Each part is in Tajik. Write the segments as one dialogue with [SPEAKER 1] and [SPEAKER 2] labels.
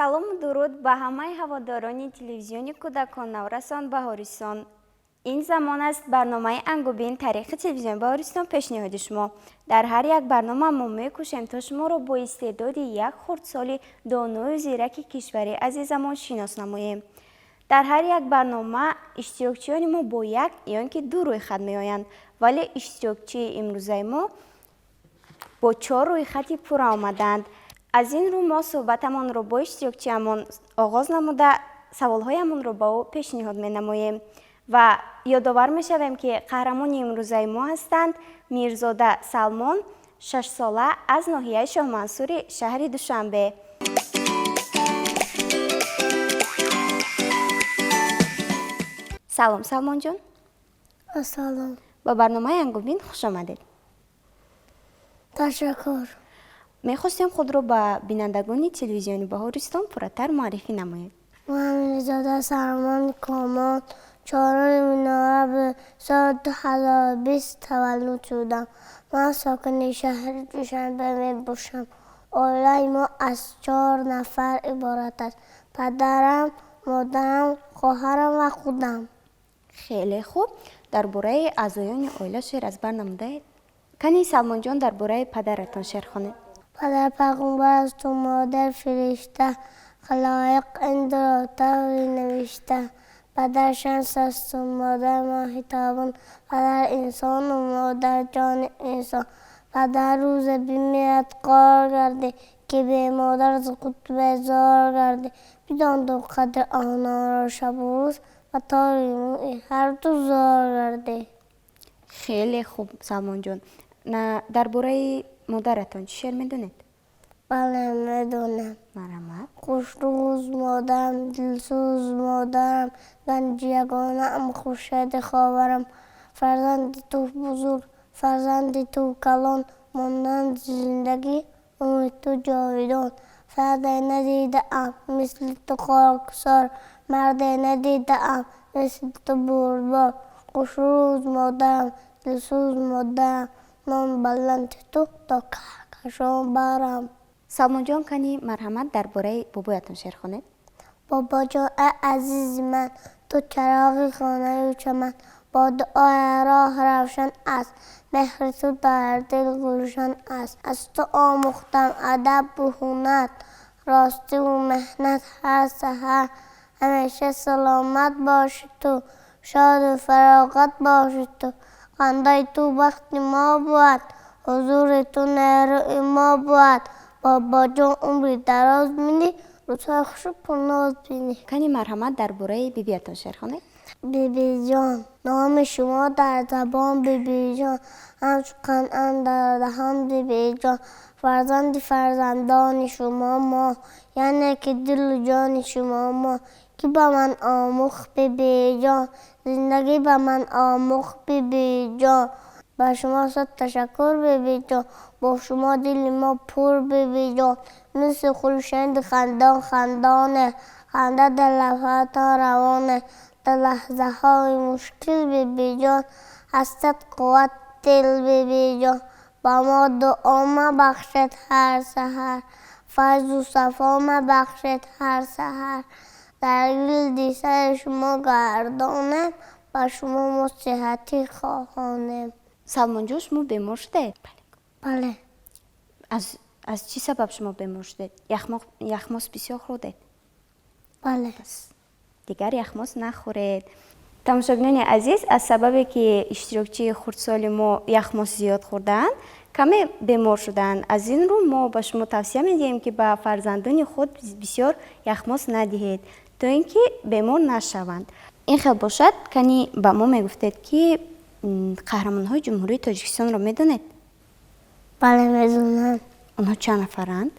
[SPEAKER 1] салом дуруд ба ҳамаи ҳаводорони телевизиони кӯдакон наврасон баҳористон. Ин замон аст барномаи Ангубин тариқи телевизиони баҳористон пешниҳоди шумо. Дар ҳар як барнома мо мекӯшем то шуморо бо истеъдоди як хурдсоли доною зираки кишвари азизамон шинос намоем. Дар ҳар як барнома иштирокчиёни мо бо як ё ин ки ду рӯйхат меоянд, вале иштирокчии имрӯзаи мо бо 4 рӯйхати пурра омаданд. Аз ин рӯ мо суҳбатамонро бо иштирокчиамон оғоз намуда саволҳоямонро ба ӯ пешниҳод менамоем ва ёдовар мешавем, ки қаҳрамони имрӯзаи мо ҳастанд Мирзода Салмон, 6сола, аз ноҳияи Шоҳмансури шаҳри Душанбе. салом Салмонҷон.
[SPEAKER 2] Салом.
[SPEAKER 1] ба барномаи Ангубин хуш омадед.
[SPEAKER 2] Ташаккур.
[SPEAKER 1] мехостем худро ба бинандагони телевизиони баҳористон пурратар муаррифӣ намоед.
[SPEAKER 2] من مирзода Салмон کامان 4 نوامبر به سال 2020 تولد شدم. من ساکن شهر دوشنبه می باشم. عائله ما از 4 نفر عبارت است. پدرم، مادرم، خواهرم و خودم.
[SPEAKER 1] خیلی خوب. درباره اعضایان عائله شعر از بر نموده؟ کنی سلمان جان درباره پدرتان شعر خوانید.
[SPEAKER 2] پدر پیغمبر است و مادر فرشته، خلایق این را طوری نوشته. پدر شمس است و مادر ماه تابان، پدر انسان و مادر جان انسان. پدر روز بیمیرد قرار گرده، که به مادر از خود بیزار گرده. بدان دو قدر آنها را شب و روز و تاری هر دو زار گرده.
[SPEAKER 1] خیلی خوب سلمان جان. درباره مادرتان چی شعر میدونید؟
[SPEAKER 2] بله میدونم.
[SPEAKER 1] مرحبا.
[SPEAKER 2] خوش روز مادرم، دلسوز مادرم، گنج یگانه‌ام، خورشید خاورم. فرزند تو بزرگ، فرزند تو کلان، ماندن زندگی امید تو جاویدان. فرد ندیده ام مثل تو خاکسار، مرد ندیده ام مثل تو بردبار. خوش روز مادرم، دلسوز مادرم، من بلند تو تا کهکشان برم.
[SPEAKER 1] سلمان جان کنی مرحمت درباره بابایتان شعر خوانید.
[SPEAKER 2] بابا جان عزیز من، تو چراغ خانه و چمن، با دعای راه روشن است. مهر تو در دل گلشن است. از تو آموختم ادب و هنر، راستی و محنت هر سحر. همیشه سلامت باشی تو، شاد و فراغت باشی تو. خنده تو وقتی ما بود، حضور تو نیروی ما بود. بابا جان عمری دراز بینی، روزهای خوش پرناز بینی.
[SPEAKER 1] کنی مرحمت درباره بیبیتان شعر خوانید.
[SPEAKER 2] بیبی جان، نام شما در زبان بیبی جان، همچون قند در دهان بیبی جان. فرزند فرزندان شما ما، یعنی که دل و جان شما ما. کی با من آموخت بیبی جان، زندگی با من آموخت بیبی جان. با شما صد تشکر بیبی جان، با شما دل ما پر بیبی جان. مثل خورشید خندان خندانه، خنده در لبهاتان روانه. در لحظه های مشکل بیبی جان، هستت قوت دل بیبی جان. با ما دعا مبخشد هر سحر، فیض و صفا مبخشد هر سحر. در گل دیسر شما گردانم، با شما ما صحتی خواهانم.
[SPEAKER 1] سلمان جان شما بیمار شده؟
[SPEAKER 2] بله.
[SPEAKER 1] از چی سبب شما بیمار شده؟ یخماس بسیار خوردید؟
[SPEAKER 2] بله.
[SPEAKER 1] دیگر یخماس نخورید. تماشاگران عزیز، از سببی که اشتراکچی خردسال ما یخماس زیاد خوردن کمی بیمار شدن. از این رو ما به شما توصیه میدیم که به فرزندان خود بسیار یخماس ندهید تا اینکه بیمار نشوند. این خیلی باشد. کنی به ما میگفتید که قهرمان های جمهوری تاجیکستان رو میدونید؟
[SPEAKER 2] بله میدونم.
[SPEAKER 1] اونها چند نفرند؟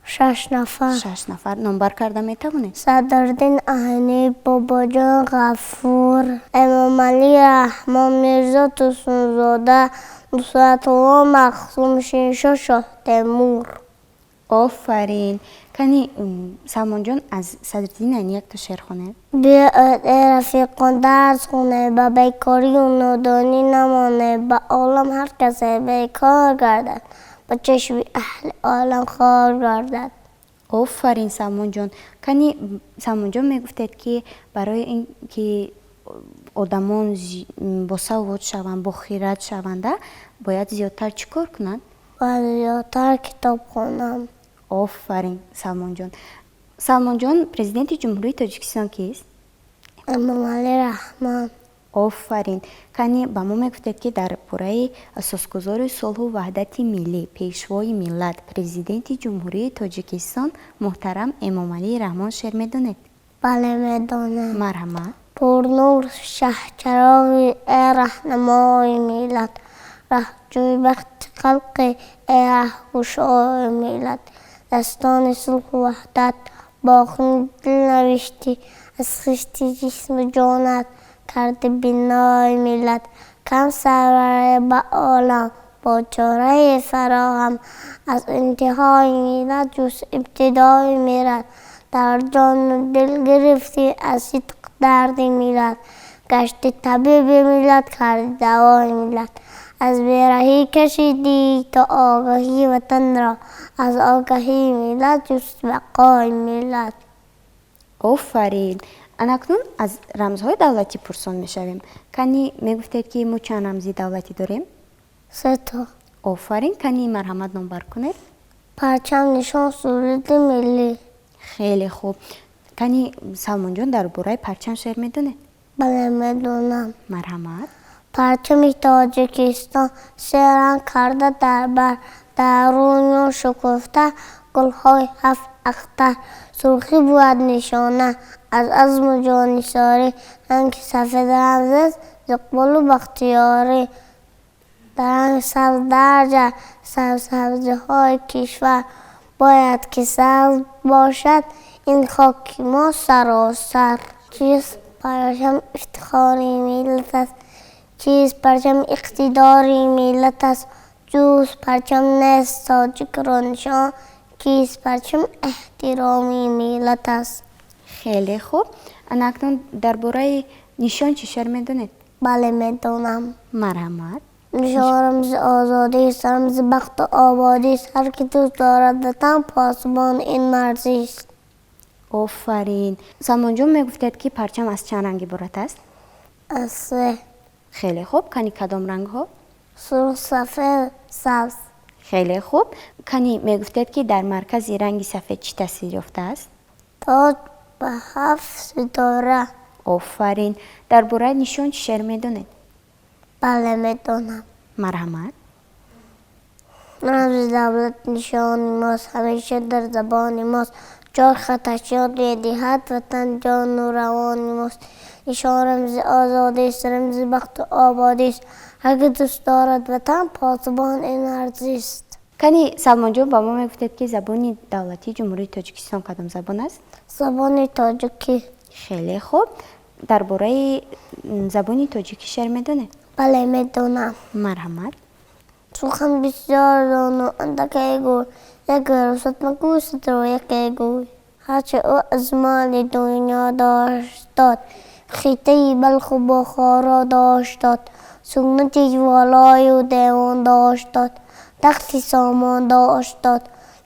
[SPEAKER 2] 6 نفر.
[SPEAKER 1] 6 نفر. نمبر کرده میتوانید؟
[SPEAKER 2] صدرالدین اهنی، بابا جان غفور، امام علی رحمان، میرزا توسنزاده، نصرت الله مخزوم، شینشاه شاه تیمور.
[SPEAKER 1] آفرین. کنی سلمان جان از صدرالدین اهنی یک تا شعر خوانید؟
[SPEAKER 2] بیا ای رفیقان درس خونه، با بیکاری و نادانی نمانه. با عالم هر کسی بیکار گردد، با چشمی اهل عالم خوار گردد.
[SPEAKER 1] آفرین سلمان جان. کنی سلمان جان میگفتید که برای اینکه آدمان با سواد شوند، با خیرت شونده، باید زیادتر چیکار کنند؟
[SPEAKER 2] باید زیادتر کتاب خوانم.
[SPEAKER 1] آفرین سلمان جان. سلمان جان، پرزیدنت جمهوری تاجیکستان کیست؟
[SPEAKER 2] امامعلی رحمان.
[SPEAKER 1] آفرین. کنی با ما میگفتید که در باره اساسگذار صلح و وحدت ملی، پیشوای ملت، پرزیدنت جمهوری تاجیکستان محترم امامعلی رحمان شعر میدونید؟
[SPEAKER 2] بله میدونم.
[SPEAKER 1] مرحمت.
[SPEAKER 2] پرنور شهچراغی ای رهنمای ملت، رهجوی بخت خلق ای رهگشای ملت، دستان صلح و وحدت با خون دل نوشتی، از خشتی جسم جانت کرده بنای ملت، کم سرور به عالم با چاره فراهم، از انتهای ملت جز ابتدای ملت، در جان و دل گرفتی از صدق درد ملت، گشت طبیب ملت کرد دوای ملت، از بیرهی کشیدی تا آگاهی وطن را، از آگاهی ملت جست بقای ملت.
[SPEAKER 1] آفرین. اکنون از رمزهای دولتی پرسان میشویم. کنی میگفتید که ما چند رمزی دولتی داریم؟
[SPEAKER 2] 3 تا.
[SPEAKER 1] آفرین. کنی مرحمت نمبر کنید؟
[SPEAKER 2] پرچم، نشان، سرود ملی.
[SPEAKER 1] خیلی خوب. کنی سلمان جان در باره پرچم شعر میدونید؟
[SPEAKER 2] بله میدونم.
[SPEAKER 1] مرحمت.
[SPEAKER 2] پرچم تاجیکستان 3 رنگ کرده در بر، درون شکفته گلهای 7 اختر، سرخی بود نشانه از عزم و جانثاری، رنگ سفید رمز است ز اقبال و بختیاری، در رنگ سبز درج سبزه های کشور، باید که سبز باشد این خاک ما سراسر. چیست پرچم افتخاری ملت است، چیست پرچم اقتداری ملت است، جوز پرچم نیست تاجیک را نشان، کیست پرچم احترامی ملت است.
[SPEAKER 1] خیلی خوب. اکنون در باره نشان چی شعر میدونید؟
[SPEAKER 2] بله میدونم.
[SPEAKER 1] مرحمت.
[SPEAKER 2] نشان رمز آزادی است، رمز بخت و آبادی است، هر که دوست دارد وطن پاسبان این مرزی است.
[SPEAKER 1] آفرین. سلمان جان میگفتید که پرچم از چند رنگ عبارت است؟
[SPEAKER 2] از 3.
[SPEAKER 1] خیلی خوب. کنی کدام رنگ ها؟
[SPEAKER 2] سرخ، سفید، سبز.
[SPEAKER 1] خیلی خوب. کنی میگفتید که در مرکز رنگ سفید چی تصویر یافته است؟
[SPEAKER 2] تاج به 7 ستاره.
[SPEAKER 1] آفرین. در باره نشان چی شعر میدونید؟
[SPEAKER 2] بله میدونم.
[SPEAKER 1] مرحمت.
[SPEAKER 2] رمز دولت نشانی ماست، همیشه در زبان ماست، جای خطش یاد میدهد وطن جان و روان ماست، نشان رمز آزادی است، رمز بخت و آبادی است، هر که دوست دارد وطن پاسبان این ارزی است.
[SPEAKER 1] کنی سلمان جان با ما میگفتید که زبان دولتی جمهوری تاجیکستان کدام زبان است؟
[SPEAKER 2] زبان تاجیکی.
[SPEAKER 1] خیلی خوب. در باره زبان تاجیکی شعر میدونید؟
[SPEAKER 2] بله میدونم.
[SPEAKER 1] مرحمت.
[SPEAKER 2] سخن بسیار دان و اندکی گوی، یک رسد مگو ست رو یکی گوی، هرچه او از مال دنیا داشتاد، خیطه بلخ و بخارا داشتاد، سنتی والای و دیوان داشتاد، تختی سامان داشتاد،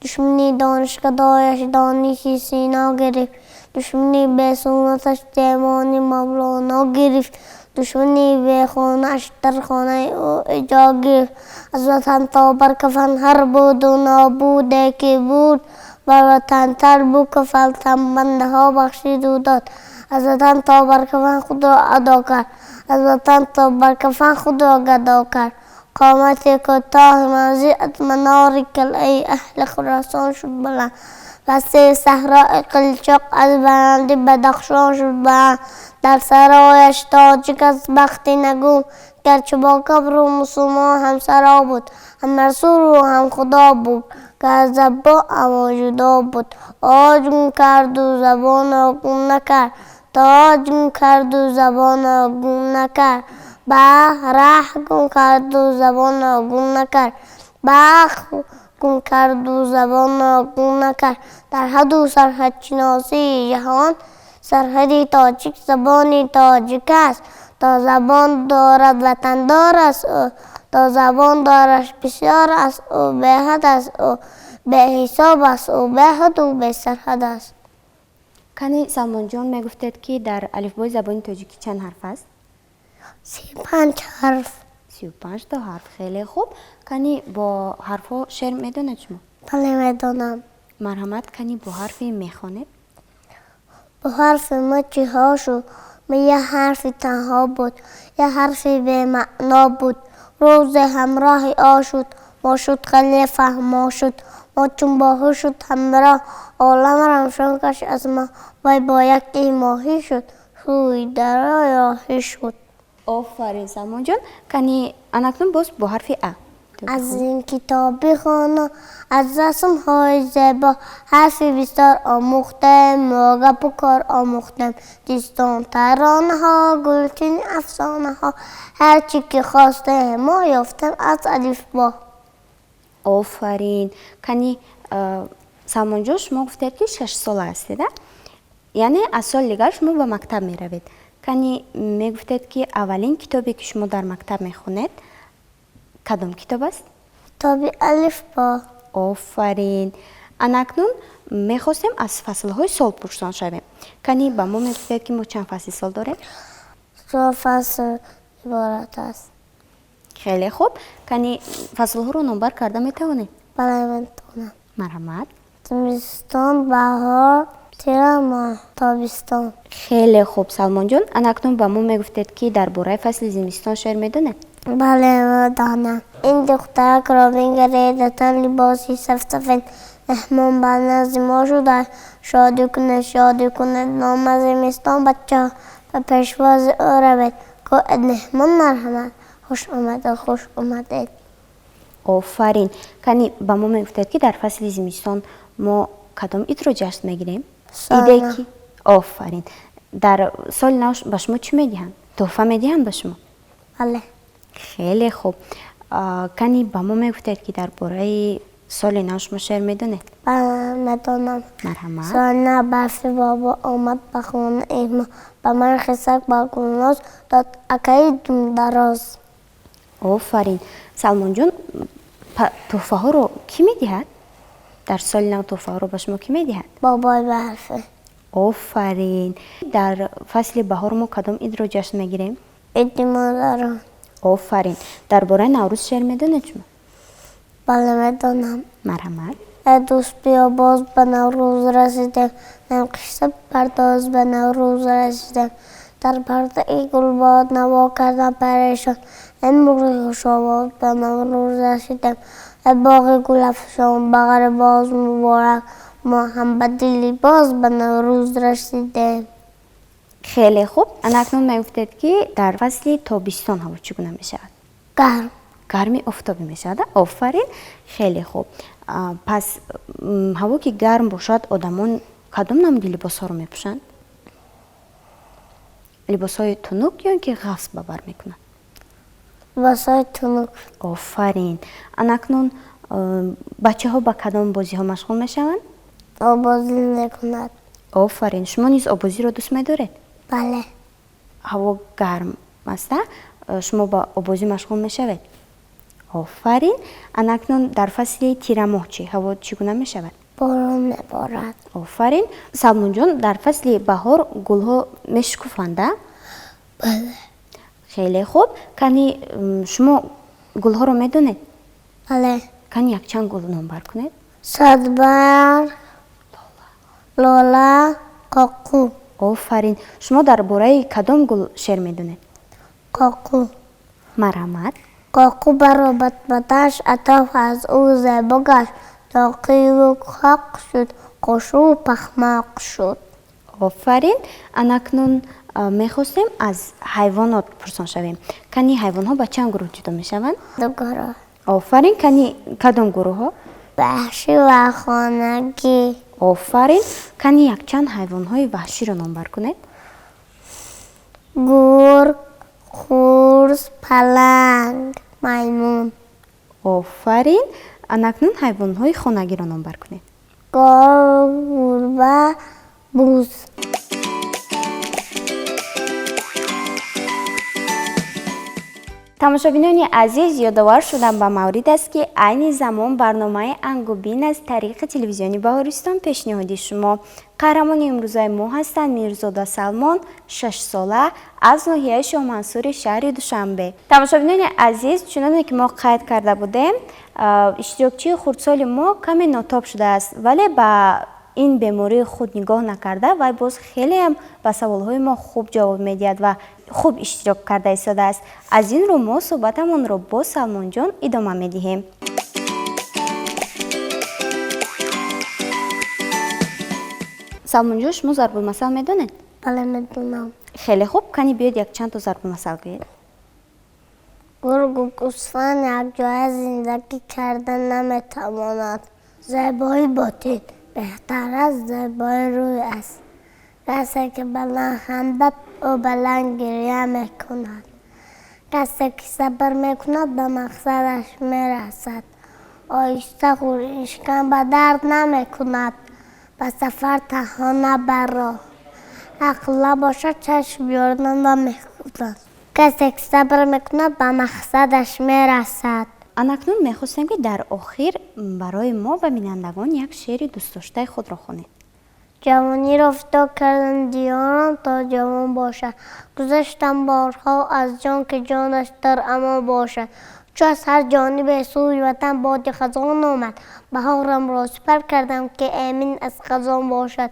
[SPEAKER 2] دشمنی دانشکدایش دانشی سینا گرفت، دشمنی به سنتش دیوانی مولانا گرفت، دشمنی به خانه‌اش در خانه او ایجا گرفت، از وطن تا بر کفن هر بود و نابوده که بود، بر وطن تر بود که فلتن بنده ها بخشید و داد، از وطن تا بر کفن خود را ادا کرد، از وطن تا بر کفن خود را گدا کرد، قامت کوتاه موضوعت منار کلعه اهل خراسان شد بلند، وسیع صحرای قلچق از بلندی بدخشان شد بلند، در سرایش تاجیک از بخت نگون، گرچه با کبر و مسلمان هم سرا بود، هم رسول و هم خدا بود، که از زبان اما جدا بود، آجون کرد و زبان آگون نکرد، تاجون کرد و زبان آگون نکرد، ره گم کرد و زبان آگون نکرد، گم کرد و زبان آگون نکرد، در حد و سرحد شناسی جهان، سرحدی تاجیک زبانی تاجیک است، تا زبان دارد وطن دار است او، تا زبان دارش بسیار است او، به حد است او، به حساب است و به حد و به سرحد است.
[SPEAKER 1] کانی سلمان جان میگفتید که در الفبای زبان تاجیکی چند حرف است؟
[SPEAKER 2] 35 حرف.
[SPEAKER 1] 35 تا حرف. خیلی خوب. کانی با حرفها شعر میدونید شما؟
[SPEAKER 2] بله میدونم.
[SPEAKER 1] مرحمت کنی با حرفی میخوانید؟
[SPEAKER 2] با حرف ما چی ها شد؟ یه حرف تنها بود، یه حرفی به معنا بود. روز همراه آ شد، ما شد خیلی فهما شد. ما چون باهو شد همراه، عالم روشن کش از ما. وای با یکی ماهی شد، سوی درای آهی شد.
[SPEAKER 1] آفرین سلمان جان. کانی اناکنون باز با حرف ا.
[SPEAKER 2] از این کتابی خانه از رسم های زیبا حرفی بسیار آموختم، موگب و کار آموختم. دیستان ترانه ها، گلچین افسانه ها، هرچی که خواسته ما یافتم از الف با.
[SPEAKER 1] آفرین. کانی سلمان جان شما گفتید که 6 سال هستید؟ یعنی از سال دیگر شما به مکتب می روید. کانی میگفتید که اولین کتابی که شما در مکتب میخونید کدام کتاب است؟
[SPEAKER 2] کتابی الف با.
[SPEAKER 1] آفرین. اناکنون میخواستیم از فصل های سال پرسان شویم. کانی با ما میگفتید که ما چند فصل سال داریم؟
[SPEAKER 2] 3 فصل عبارت است.
[SPEAKER 1] خیلی خوب. کانی فصل ها رو نمبر کرده میتوانید؟
[SPEAKER 2] بله میتونم.
[SPEAKER 1] مرحمت.
[SPEAKER 2] زمستان، بهار، تیر ماه، تابستان.
[SPEAKER 1] خیلی خوب سلمان جان. اناکنون با ما میگفتید که درباره فصل زمستان شعر میدونید؟
[SPEAKER 2] بله میدانم. این دخترک را بنگرید تن لباسی سفسفید، مهمان بر نزد ما شده. شادی کنه نام زمستان بچه ها به پیشواز او روید. که مهمان مرحمت، خوش آمدید.
[SPEAKER 1] آفرین. کانی با ما میگفتید که در فصل زمستان ما کدام عید رو جشن میگیریم؟ ایده کی؟ آفرین. در سال نو به شما چی میدهند؟ تحفه میدهند به شما؟
[SPEAKER 2] بله.
[SPEAKER 1] خیلی خوب. کانی با ما میگفتید که درباره سال نو شما شعر میدونید؟
[SPEAKER 2] بله میدونم.
[SPEAKER 1] مرحمت.
[SPEAKER 2] سال نو برفی بابا آمد به خانه ایما، به من خسک با گلناز داد اکایی دم دراز.
[SPEAKER 1] آفرین. سلمان جان تحفه ها رو کی میدهد؟ در سال نو تحفه ها رو به شما کی میدهد؟
[SPEAKER 2] بابای برفی.
[SPEAKER 1] آفرین. در فصل بهار ما کدام عید رو جشن میگیریم؟
[SPEAKER 2] عید مادران.
[SPEAKER 1] آفرین. درباره نوروز شعر میدونید شما؟
[SPEAKER 2] بله میدونم.
[SPEAKER 1] مرحمت.
[SPEAKER 2] ای دوست بیا باز به نوروز رسیدم، نقشه پرداز به نوروز رسیدم. در پرده ای گل باد نوا کردم پریشان، امروز خوشاباد به نوروز رسیدم. ای باغ گل افشان بغر باز مبارک، ما هم به دلی باز به نوروز رسیدیم.
[SPEAKER 1] خیلی خوب. اکنون میگفتید که در فصل تابستان هوا چگونه میشود؟
[SPEAKER 2] گرم.
[SPEAKER 1] گرمی آفتابی میشود. آفرین. خیلی خوب. پس هوا که گرم باشد آدمان کدام نمودی لباس ها رو میپوشند؟ لباس های تنوک یا اینکه غفص به بر میکنند؟
[SPEAKER 2] لباس های تنوک.
[SPEAKER 1] آفرین. اکنون بچه ها با کدام بازی ها مشغول میشوند؟
[SPEAKER 2] آبازی میکند.
[SPEAKER 1] آفرین. شما نیز آبازی رو دوست میدارید؟
[SPEAKER 2] بله.
[SPEAKER 1] هوا گرم است، شما با آبازی مشغول میشوید؟ آفرین. اکنون در فصل تیر ماه چی هوا چگونه میشود؟
[SPEAKER 2] باران میبارد.
[SPEAKER 1] آفرین. سلمان جان در فصل بهار گل ها میشکفند؟
[SPEAKER 2] بله.
[SPEAKER 1] خیلی خوب. کانی شما گل ها رو میدونید؟
[SPEAKER 2] بله.
[SPEAKER 1] کانی یک چند گل نمبر کنید؟
[SPEAKER 2] صدبرگ، لاله، کاکو.
[SPEAKER 1] آفرین. شما درباره کدام گل شعر میدونید؟
[SPEAKER 2] کاکو.
[SPEAKER 1] مرحمت.
[SPEAKER 2] کاکو برابط بتش اطاف از او زیبا گشت، تا قیل حق شد قشو پخماق شد.
[SPEAKER 1] آفرین. اکنون میخواستیم از حیوانات پرسان شویم. کنی حیوان ها به چند گروه جدا میشوند؟
[SPEAKER 2] 2 گروه.
[SPEAKER 1] آفرین. کنی کدام گروه ها؟
[SPEAKER 2] وحشی و خانگی.
[SPEAKER 1] آفرین. کنی یک چند حیوان های وحشی رو نمبر کنید؟
[SPEAKER 2] گرگ، خرس، پلنگ، میمون.
[SPEAKER 1] آفرین. اکنون حیوان های خانگی رو نمبر کنید؟
[SPEAKER 2] گاو، گربه، بوز.
[SPEAKER 1] тамошобинони азиз, ёдовар шудам ба маврид аст ки айни замон барномаи Ангубин аз тариқи телевизиони Баҳористон пешниҳоди шумо. Қаҳрамони имрӯзаи мо ҳастанд Мирзода Салмон, 6 сола, аз ноҳияи Шоҳмансури шаҳри Душанбе. Тамошобинони азиз, чуноне ки мо қайд карда будем, иштирокчии хурдсоли мо каме нотоб шудааст, вале ба ин бемории худ нигоҳ накарда, вай боз хелеам ба саволҳои мо хуб ҷавоб медиҳад ва хуб иштирок карда истодааст. Аз ин рӯ мо суҳбатамонро бо Салмонҷон идома медиҳем. Салмонҷон, шумо зарбулмасал медонед?
[SPEAKER 2] бале медонам.
[SPEAKER 1] Хеле хуб, кани биёед якчандта зарбулмасал гӯед.
[SPEAKER 2] гургу гӯсфанд якҷоя зиндагӣ кардан наметавонад. зебои ботин беҳтар аз зебои рӯй аст. касе ки баланд хандад, ӯ баланд гирья мекунад. касе ки сабр мекунад, ба мақсадаш мерасад. оҳиста хӯришкан ба дард намекунад, ба сафар танҳо на ба роҳ. ақлла бошад, чашм ёрдан ва мекунад. касе ки сабр мекунад, ба мақсадаш мерасад.
[SPEAKER 1] Анакнун мехостем ки дар охир барои мо ва бинандагон як шеъри дӯстдоштаи худро хонед.
[SPEAKER 2] ҷавониро фидо кардам диёрам то ҷавон бошад. гузаштам борҳо аз ҷон ки ҷонаш дар амон бошад. чу аз ҳар ҷонибе сӯи ватан боди хазон омад. баҳорамро сипар кардам ки эмин аз хазон бошад.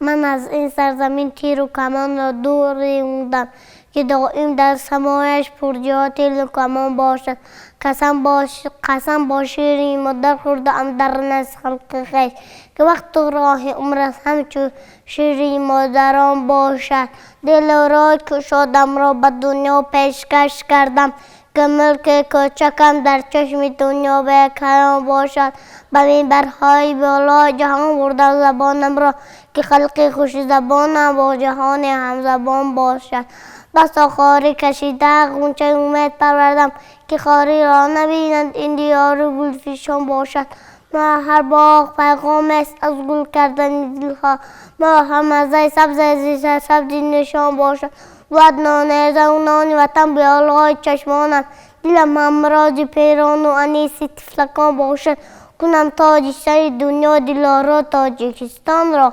[SPEAKER 2] ман аз ин сарзамин тиру камонро дуре мондам, ки доим дар самояш пурҷиҳоти лукамон бошад. қасам бо шири модар хӯрдаам дар назди халқи хеш, ки вақту роҳи умрас ҳамчун шири модарон бошад. дилу рой кушодамро ба дунё пешкаш кардам, ки мулки кӯчакам дар чашми дунё бекарон бошад. ба минбарҳои болои ҷаҳон бурдам забонамро, ки халқи хушзабонам бо ҷаҳони ҳамзабон бошад. дасту хори кашида ғунчаи умед парвардам, ки хориро набинад ин диёру гулфишон бошад. мо ҳар боғ пайғомест аз гул кардани дилҳо, мо ҳар маззаи сабзе зиша сабзи нишон бошад. буад нонезаву нони ватан биёлғои чашмонам, дилам ҳамрози пирону аниси тифлакон бошад. кунам тоҷи сари дунё дилоро тоҷикистонро,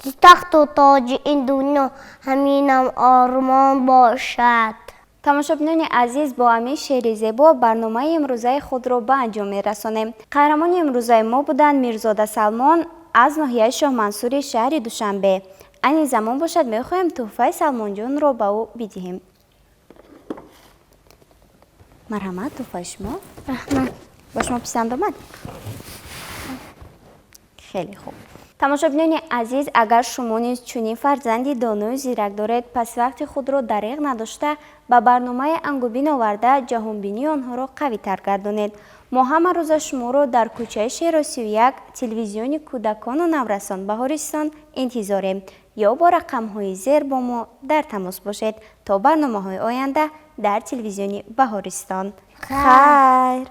[SPEAKER 2] зи тахту тоҷи ин дунё ҳаминам ормон бошад.
[SPEAKER 1] тамошобинони азиз, бо ҳамин шеъри зебо барномаи имрӯзаи худро ба анҷом мерасонем. қаҳрамони имрӯзаи мо буданд Мирзода Салмон аз ноҳияи Шоҳмансури шаҳри Душанбе. айни замон бошад мехоҳем тӯҳфаи Салмонҷонро ба ӯ бидиҳем. марҳамат, тӯҳфаи шумо.
[SPEAKER 2] раҳмат.
[SPEAKER 1] ба шумо писанд омад? хеле хуб. тамошобинони азиз, агар шумо низ чунин фарзанди доную зирак доред, пас вақти худро дариғ надошта ба барномаи Ангубин оварда ҷаҳонбинии онҳоро қавитар гардонед. мо ҳама рӯза шуморо дар кӯчаи Шеро 31 телевизиони кӯдакону наврасон Баҳористон интизорем. ё бо рақамҳои зер бо мо дар тамос бошед то барномаҳои оянда дар телевизиони Баҳористон. хайр.